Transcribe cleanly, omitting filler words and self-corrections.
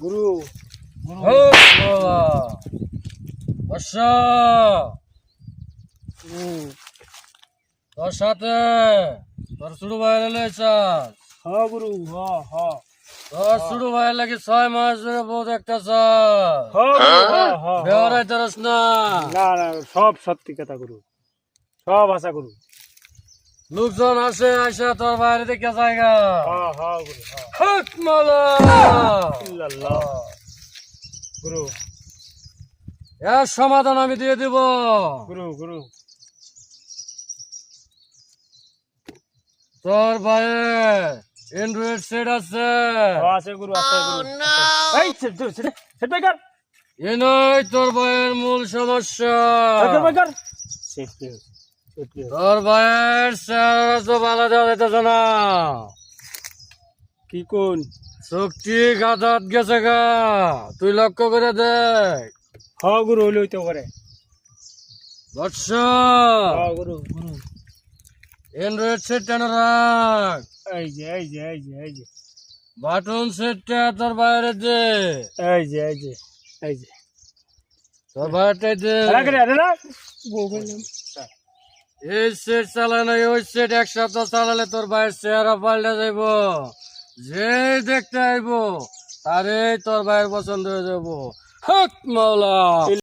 গুরু ও বাবা বর্ষা তোর সাথে তোর ছোট ভাইয়ের লইছা হ্যাঁ গুরু হ্যাঁ হ্যাঁ তোর ছোট ভাইয়ের লাগি 6 মাস ধরে বহুত একটা হ্যাঁ গুরু হ্যাঁ হ্যাঁ বেহরাই তরস না না না সব সত্যি কথা গুরু সব আশা গুরু লোকজন আসে আইসা তোর বাইরে দেখে জায়গা হ্যাঁ হ্যাঁ গুরু হ্যাঁ হক মালা ইল্লাল্লাহ গুরু এর সমাধান আমি দিয়ে দিব গুরু গুরু তোর ভাইয়ের অ্যান্ড্রয়েড সেট আছে আছে গুরু আছে গুরু এই সেট বেকার এ নয় তোর ভাইয়ের মূল সমস্যা বেকার সেট তোর ভাইয়ের চেহারা তো ভালো দেওয়া যাইতেছে না কি কোন শক্তি গাদাত গেছে গা তুই লক্ষ্য করে দেখ হ্যাঁ গুরু হইলে হইতে পারে বৎস হ্যাঁ গুরু গুরু অ্যান্ড্রয়েড সেট কেন রাখ এই যে এই যে এই যে এই যে বাটন সেটটা তোর বাইরে দে এই যে এই যে এই যে তোর বাইরটাই দে রাখ রে রাখ এই সেট চালায় না ওই সেট এক সপ্তাহ চালালে তোর ভাইয়ের চেহারা পাল্টে যাইব যে দেখতে আইব তারে তোর ভাইয়ের পছন্দ হয়ে যাব হক মাওলা